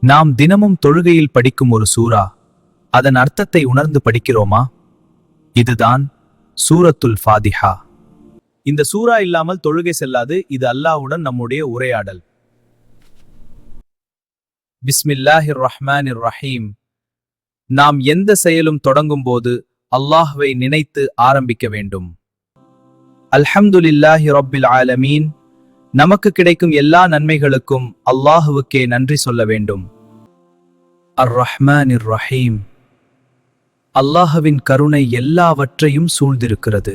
நாம் தினமும் தொழுகையில் படிக்கும் ஒரு சூரா, அதன் அர்த்தத்தை உணர்ந்து படிக்கிறோமா? இதுதான் சூரத்துல் ஃபாதிஹா. இந்த சூரா இல்லாமல் தொழுகை செல்லாது. இது அல்லாஹ்வுடன் நம்முடைய உரையாடல். பிஸ்மில்லாஹிர் ரஹ்மானிர் ரஹீம். நாம் எந்த செயலும் தொடங்கும் போது அல்லாஹ்வை நினைத்து ஆரம்பிக்க வேண்டும். அல்ஹம்துலில்லாஹி ரப்பில் ஆலமீன். நமக்கு கிடைக்கும் எல்லா நன்மைகளுக்கும் அல்லாஹுவுக்கே நன்றி சொல்ல வேண்டும். அர் ரஹ்மானிர் ரஹீம். அல்லாஹுவின் கருணை எல்லாவற்றையும் சூழ்ந்திருக்கிறது.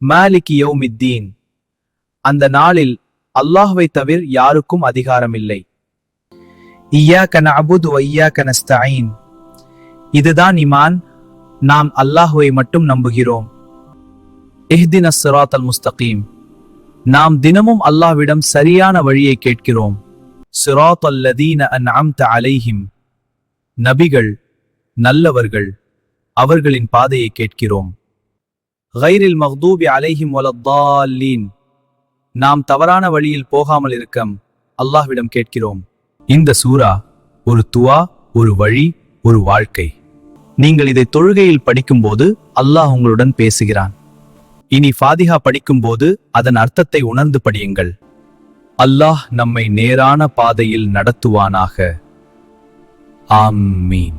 மாலிகி யௌமித்தீன். அந்த நாளில் அல்லாஹ்வை தவிர யாருக்கும் அதிகாரமில்லை. இய்யாக நஅபுது வ இய்யாக நஸ்தஈன். இதுதான் ஈமான். நாம் அல்லாஹ்வை மட்டும் நம்புகிறோம். இஹ்தினஸ் ஸிராத்தல் முஸ்தகீம். நாம் தினமும் அல்லாஹ்விடம் சரியான வழியை கேட்கிறோம். ஸிராத்தல் லதீன அன்அம்த அலைஹிம். நபிகள், நல்லவர்கள், அவர்களின் பாதையை கேட்கிறோம். கைரில் மக்தூபி அலைஹிம் வலத்தால்லீன். நாம் தவறான வழியில் போகாமல் இருக்க அல்லாஹ்விடம் கேட்கிறோம். இந்த சூரா ஒரு துவா, ஒரு வழி, ஒரு வாழ்க்கை. நீங்கள் இதை தொழுகையில் படிக்கும்போது அல்லாஹ் உங்களுடன் பேசுகிறான். இனி ஃபாதிஹா படிக்கும்போது அதன் அர்த்தத்தை உணர்ந்து படியுங்கள். அல்லாஹ் நம்மை நேரான பாதையில் நடத்துவானாக. ஆமீன்.